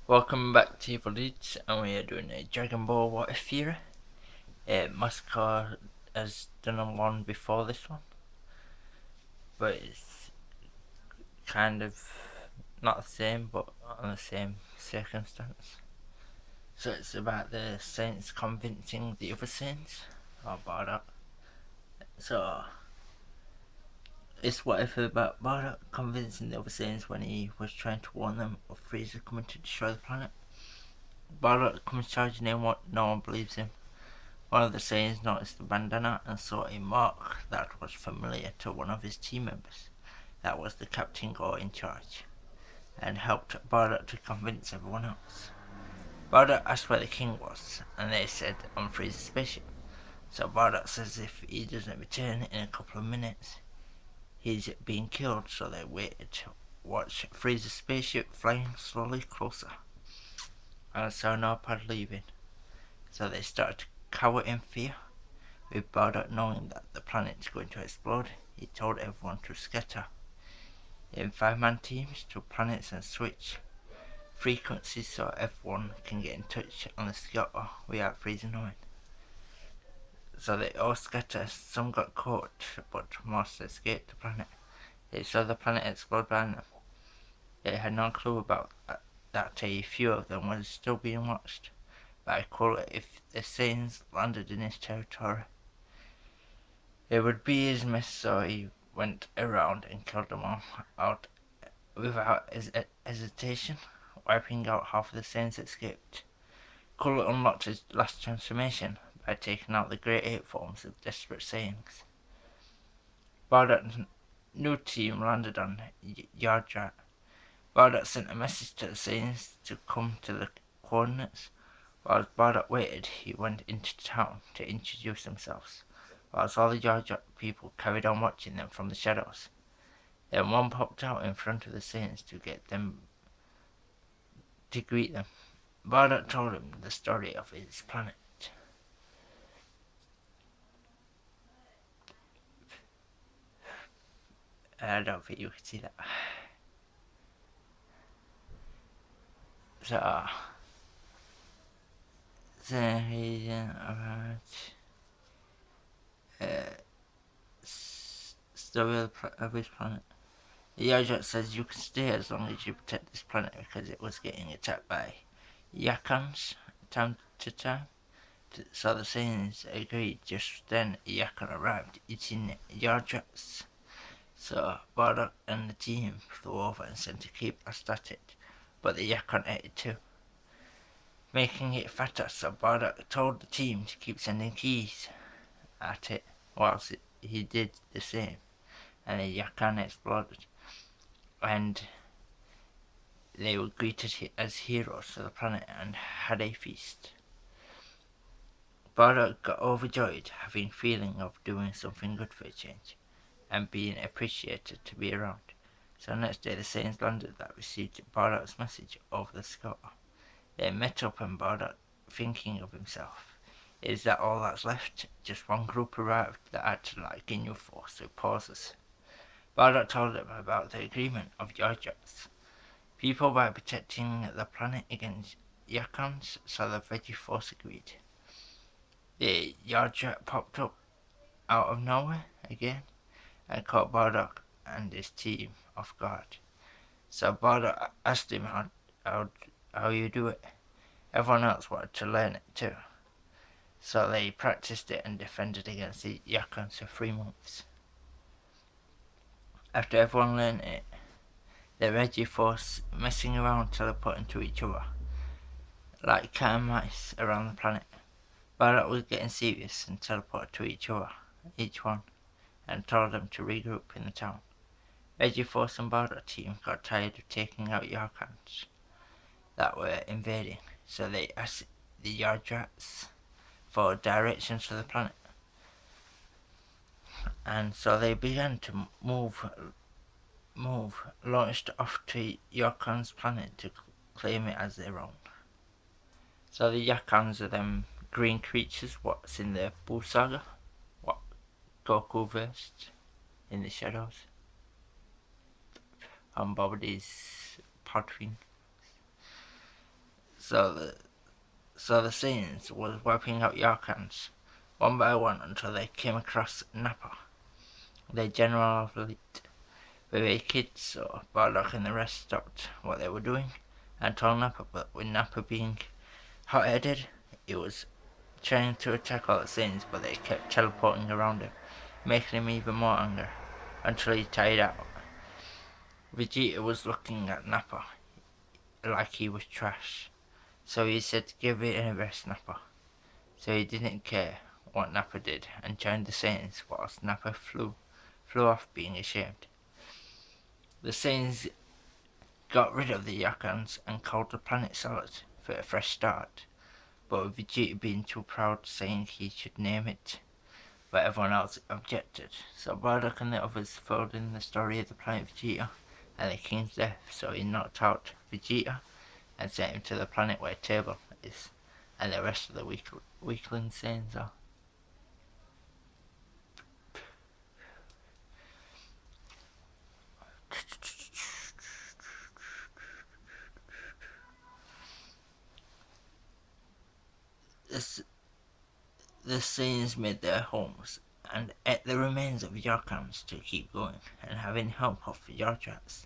Welcome back to Evil Deedz, and we are doing a Dragon Ball What If Theory. Massacre has done one before this one, but it's kind of not the same, but on the same circumstance. So it's about the Saints convincing the other Saints, or Bardock. So it's what if about Bardock convincing the other Saints when he was trying to warn them of Frieza coming to destroy the planet. Bardock comes charging in, what no one believes him. One of the Saiyans noticed the bandana and saw a mark that was familiar to one of his team members. That was the Captain Gore in charge, and helped Bardock to convince everyone else. Bardock asked where the king was, and they said on Frieza's spaceship. So Bardock says if he doesn't return in a couple of minutes, he's being killed, so they waited to watch Frieza's spaceship flying slowly closer. And saw no pad leaving, so they started to cower in fear. With Bardock knowing that the planet is going to explode, he told everyone to scatter in 5-man teams to planets and switch frequencies so everyone can get in touch on the scatter without Frieza knowing. So they all scatter, some got caught, but most escaped the planet. They saw the planet explode behind them. They had no clue about that a few of them were still being watched by Cooler if the Saiyans landed in his territory. It would be his mess, so he went around and killed them all out without hesitation, wiping out half of the Saiyans that escaped. Cooler unlocked his last transformation by taking out the Great Ape forms of desperate Saiyans. Bardock's new team landed on Yardrat. Bardock sent a message to the Saiyans to come to the coordinates. While Bardock waited, he went into town to introduce themselves, whilst all the Yardrat people carried on watching them from the shadows. Then one popped out in front of the Saiyans to get them to greet them. Bardock told him the story of his planet. I don't think you can see that. The reason about story of his planet. The Yardrat says you can stay as long as you protect this planet because it was getting attacked by Yakans time to time. So the Saiyans agreed. Just then, Yakan arrived, eating Yardrats. So Bardock and the team flew over and sent a keep at it, but the Yakan ate it too, making it fatter. So Bardock told the team to keep sending keys at it, whilst he did the same, and the Yakan exploded, and they were greeted as heroes to the planet and had a feast. Bardock got overjoyed, having feeling of doing something good for a change, and being appreciated to be around. So next day the Saiyans landed that received Bardock's message over the sky. They met up and Bardock, thinking of himself, is that all that's left? Just one group arrived that acted like a new force with pauses. Bardock told them about the agreement of Yardrats. People by protecting the planet against Yakans, so the Veggie Force agreed. The Yardrat popped up out of nowhere again and caught Bardock and his team off guard. So Bardock asked him how you do it. Everyone else wanted to learn it too. So they practiced it and defended against the Yakans for 3 months. After everyone learned it, the Veggie Force messing around teleporting to each other, like cat and mice around the planet. Bardock was getting serious and teleported to each one, and told them to regroup in the town. Veggie Force and Bardock team got tired of taking out Yarkans that were invading, so they asked the Yardrats for directions to the planet. And so they began to move, launched off to Yarkan's planet to claim it as their own. So the Yakans are them green creatures what's in the Buu Saga, what Goku versed in the shadows on Bobody's pod thing. So the Sayains was wiping out Yarkans one by one until they came across Nappa, their general of elite, with 8 kids. So Bardock and the rest stopped what they were doing and told Nappa, but with Nappa being hot-headed, he was trying to attack all the Saiyans, but they kept teleporting around him, making him even more angry, until he tired out. Vegeta was looking at Nappa like he was trash, so he said give it a rest, Nappa. So he didn't care what Nappa did and joined the Saiyans whilst Nappa flew off being ashamed. The Saiyans got rid of the Yakans and called the planet Salad for a fresh start, but with Vegeta being too proud, saying he should name it, but everyone else objected. So Bardock and the others filled in the story of the planet Vegeta and the king's death, so he knocked out Vegeta and sent him to the planet where Table is, and the rest of the weakling Saiyans are. The Saiyans made their homes and ate the remains of Yarkans to keep going, and having help of Yardrats,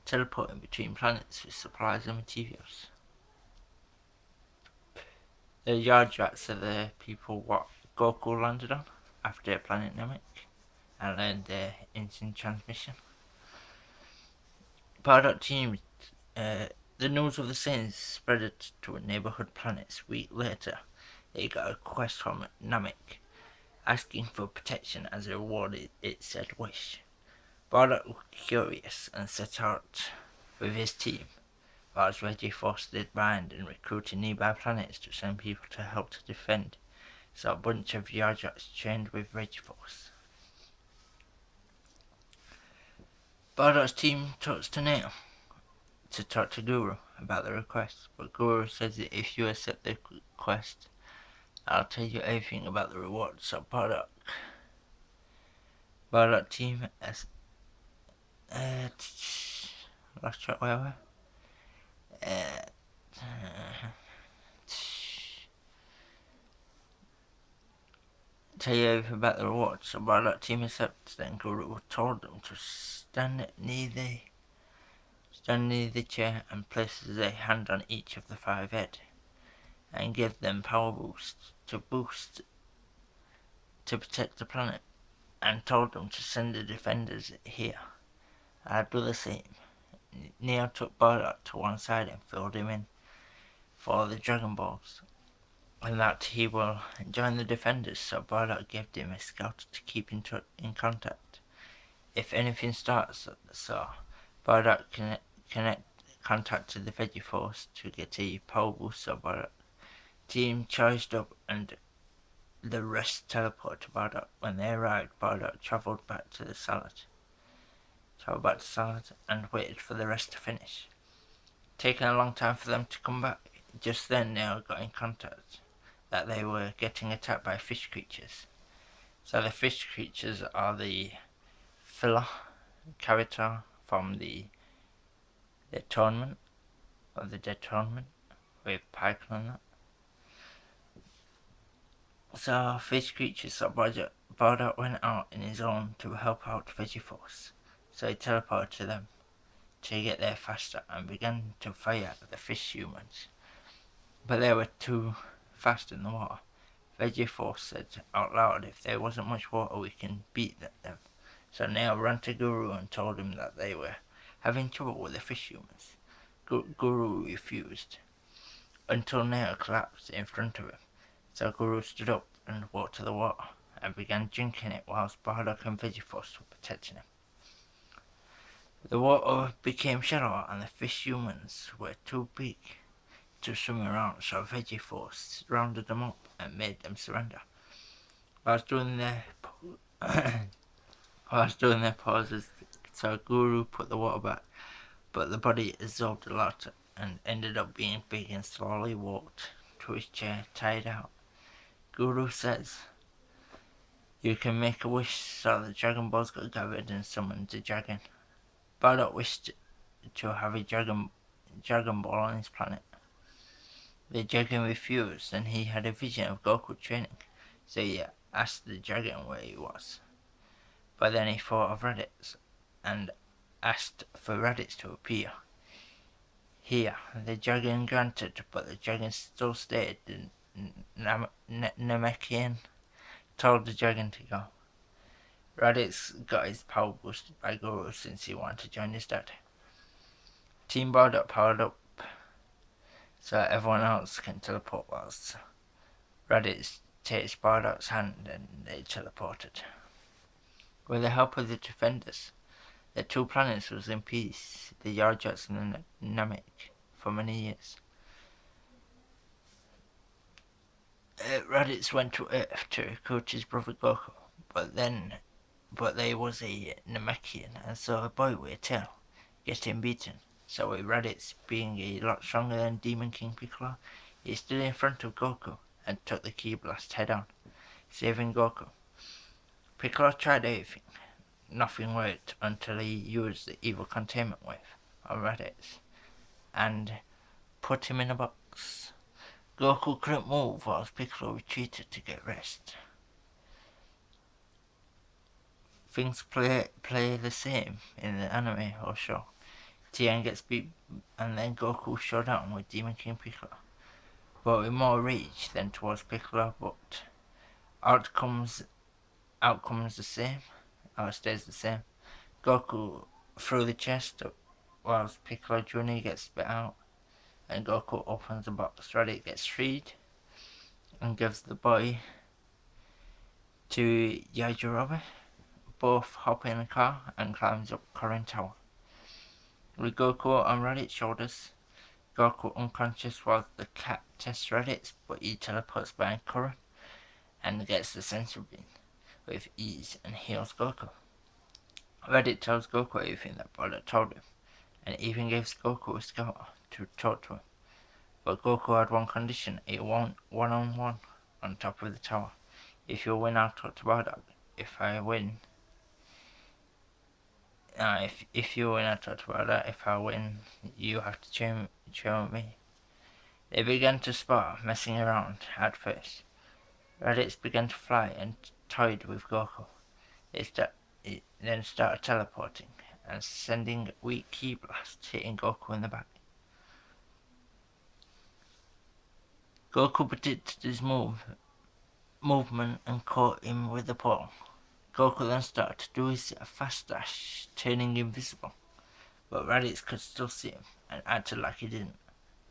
teleporting between planets with supplies and materials. The Yardrats are the people what Goku landed on after Planet Namek and learned their instant transmission. Bardock team, the news of the Saiyans spread it to neighborhood planets. A week later, they got a quest from Namek asking for protection as a reward it said wish. Bardock was curious and set out with his team, whilst Regiforce stayed behind and recruited nearby planets to send people to help to defend. So a bunch of Yardrats trained with Regiforce. Bardock's team talks to Nail to talk to Guru about the request, but Guru says that if you accept the quest, I'll tell you everything about the reward. So Bardock team as last track where tell you everything about the reward. So Bardock team accepts. Then Guru told them to stand near the chair and places a hand on each of the 5 head and give them power boost to protect the planet, and told them to send the defenders here. I'd do the same. Neo took Bardock to one side and filled him in for the Dragon Balls, and that he will join the defenders. So Bardock gave him a scout to keep in contact if anything starts. So Bardock contacted the Veggie Force to get a power boost. So Bardock team charged up and the rest teleported to Bardock. When they arrived, Bardock travelled back to Salad and waited for the rest to finish. Taking a long time for them to come back. Just then Neo got in contact that they were getting attacked by fish creatures. So the fish creatures are the filler character from the tournament, of the Dead Tournament, with Pike and that. So fish creatures, so Bardock went out in his own to help out Vegiforce. So he teleported to them to get there faster and began to fire at the fish humans. But they were too fast in the water. Vegiforce said out loud, if there wasn't much water we can beat them. So Neo ran to Guru and told him that they were having trouble with the fish humans. Guru refused, until Neo collapsed in front of him. So Guru stood up and walked to the water and began drinking it whilst Bardock and Vegiforce were protecting him. The water became shallower and the fish humans were too big to swim around, so Vegiforce rounded them up and made them surrender. Whilst doing their pauses, so Guru put the water back, but the body absorbed a lot and ended up being big and slowly walked to his chair, tired out. Guru says, you can make a wish, so the Dragon Balls got gathered and summoned a dragon. Bardock wished to have a Dragon Ball on his planet. The dragon refused, and he had a vision of Goku training, so he asked the dragon where he was. But then he thought of Raditz, and asked for Raditz to appear. Here, the dragon granted, but the dragon still stayed. The Namekian told the dragon to go. Raditz got his power boosted by Guru since he wanted to join his dad. Team Bardock powered up so everyone else can teleport whilst Raditz takes Bardock's hand and they teleported. With the help of the defenders, the two planets was in peace, the Yarjats and the Namek, for many years. Raditz went to Earth to recruit his brother Goku, but there was a Namekian and saw a boy with a tail getting beaten. So with Raditz being a lot stronger than Demon King Piccolo, he stood in front of Goku and took the Ki Blast head on, saving Goku. Piccolo tried everything. Nothing worked until he used the Evil Containment Wave on Raditz and put him in a box. Goku couldn't move whilst Piccolo retreated to get rest. Things play the same in the anime or show. Tien gets beat and then Goku showdown with Demon King Piccolo, but with more rage than towards Piccolo, but outcomes the same, or stays the same. Goku through the chest whilst Piccolo Jr. gets spit out, and Goku opens the box. Raditz gets freed and gives the boy to Yajirobe. Both hop in a car and climbs up Korin Tower. With Goku on Raditz's shoulders, Goku unconscious while the cat tests Raditz, but he teleports behind Korin and gets the sensor beam with ease and heals Goku. Raditz tells Goku everything that Bardock told him, and even gives Goku a scout to talk to him. But Goku had one condition: a one-on-one on top of the tower. If you win, I'll talk to Bardock. If I win, if you win, I'll talk to Bardock. If I win, you have to train with me. They began to spar, messing around at first. Raditz began to fly and toyed with Goku. It then started teleporting and sending weak Ki blasts, hitting Goku in the back. Goku predicted his movement and caught him with the pole. Goku then started to do his fast dash, turning invisible, but Raditz could still see him and acted like he didn't.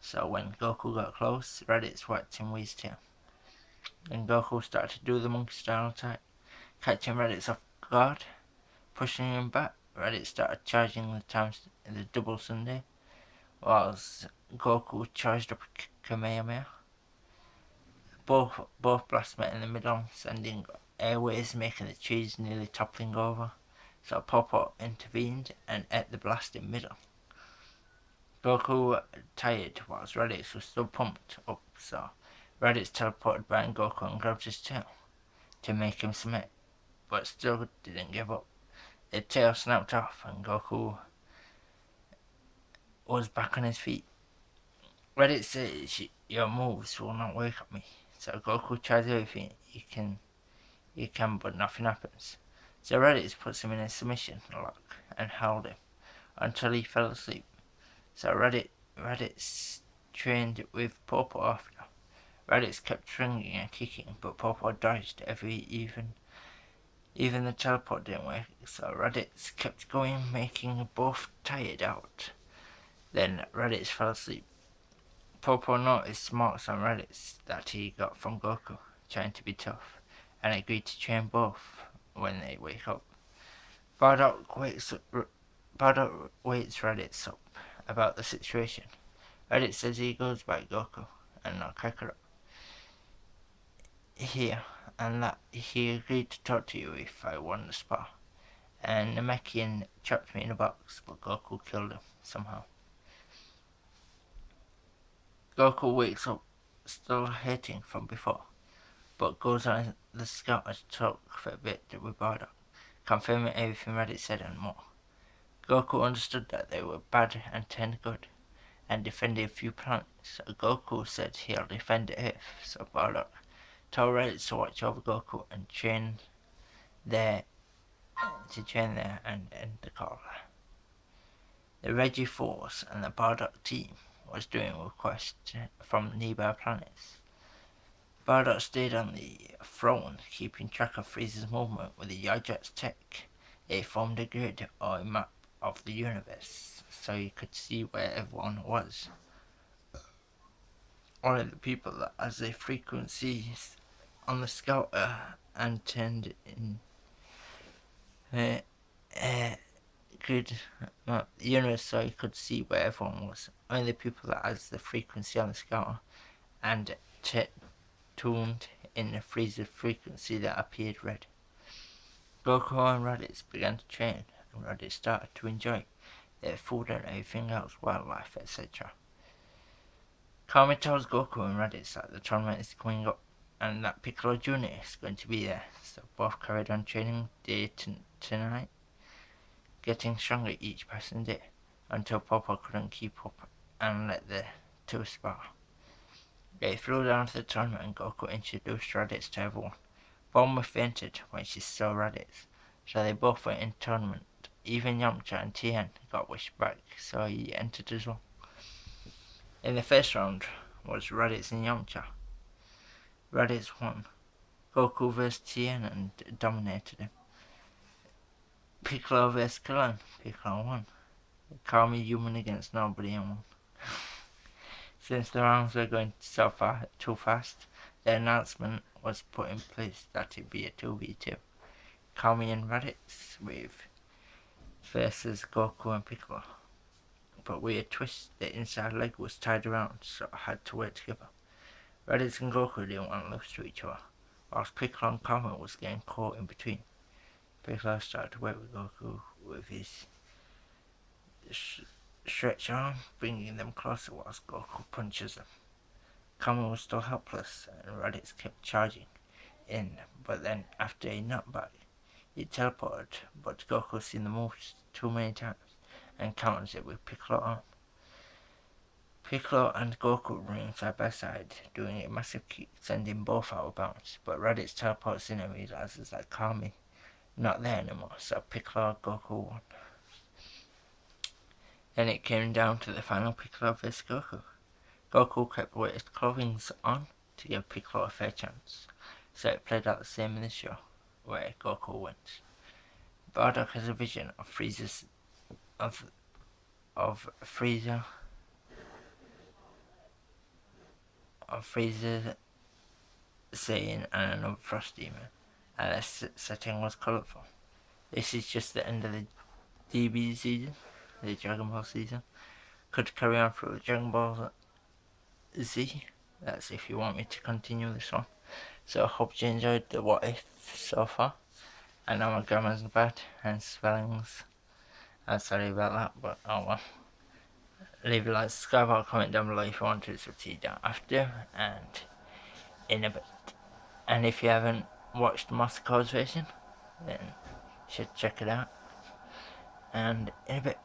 So when Goku got close, Raditz whacked him with his tail. Then Goku started to do the monkey style attack, catching Raditz off guard, pushing him back. Raditz started charging the double Sunday, whilst Goku charged up Kamehameha. Both blasts met in the middle, sending airways, making the trees nearly toppling over. So Popo intervened and ate the blast in middle. Goku tired whilst Raditz was still pumped up, so Raditz teleported behind Goku and grabbed his tail to make him submit, but still didn't give up. The tail snapped off and Goku was back on his feet. Raditz says, "Your moves will not work on me." So Goku tries everything he can, but nothing happens. So Raditz puts him in a submission lock and held him until he fell asleep. So Raditz trained with Popo after. Raditz kept swinging and kicking, but Popo dodged even the teleport didn't work, so Raditz kept going, making both tired out. Then Raditz fell asleep. Popo noticed marks on Raditz that he got from Goku, trying to be tough, and agreed to train both when they wake up. Bardock wakes Raditz up about the situation. Raditz says he goes by Goku and not Kakarot here, and that he agreed to talk to you if I won the spar. And Namekian trapped me in a box, but Goku killed him somehow. Goku wakes up still hurting from before, but goes on the scout to talk for a bit with Bardock, confirming everything Raditz said and more. Goku understood that they were bad and turned good, and defended a few planets. So Goku said he'll defend Earth, so Bardock told Raditz to watch over Goku and train there and end the call. The Reggie Force and the Bardock team was doing requests from nearby planets. Bardock stayed on the throne, keeping track of Frieza's movement with the Yardrat's tech. It formed a grid or a map of the universe, so you could see where everyone was. Only the people that has their frequencies on the scouter and turned in grid map the universe, so you could see where everyone was. Only the people that has the frequency on the scouter and tuned in the Frieza frequency that appeared red. Goku and Raditz began to train, and Raditz started to enjoy their food and everything else, wildlife, etc. Kami tells Goku and Raditz that the tournament is coming up and that Piccolo Jr. is going to be there, so both carried on training day to night, getting stronger each passing day, until Papa couldn't keep up and let the two spar. They flew down to the tournament and Goku introduced Raditz to everyone. Bulma fainted when she saw Raditz, so they both went in the tournament. Even Yamcha and Tien got wished back, so he entered as well. In the first round was Raditz and Yamcha. Raditz won. Goku vs Tien and dominated him. Piccolo vs Krillin. Piccolo won. Kami human against nobody and won. Since the rounds were going too fast, the announcement was put in place that it be a 2v2. Kami and Raditz versus Goku and Piccolo. But with a twist, the inside leg was tied around, so I had to work together. Raditz and Goku didn't want to lose to each other, whilst Piccolo and Kami was getting caught in between. Piccolo started to work with Goku with his stretch arm, bringing them closer whilst Goku punches them. Kami was still helpless, and Raditz kept charging in, but then after a knockback, he teleported, but Goku seen the moves too many times and counters it with Piccolo arm. Piccolo and Goku running side by side, doing a massive kick, sending both out of bounds, but Raditz teleports in and realizes that Kami not there anymore, so Piccolo and Goku won. Then it came down to the final Piccolo vs Goku. Goku kept his clothing on to give Piccolo a fair chance, so it played out the same in the show, where Goku wins. Bardock has a vision of Frieza's Frieza Saiyan and another Frost Demon, and the setting was colourful. This is just the end of the DB season, the Dragon Ball season. Could carry on through Dragon Ball Z. That's if you want me to continue this one. So I hope you enjoyed the what if so far. I know my grammar's bad and spellings. I'm sorry about that, but oh well. Leave a like, subscribe, or comment down below if you want to succeed down after and in a bit. And if you haven't watched the Master Code's version, then you should check it out. And in a bit.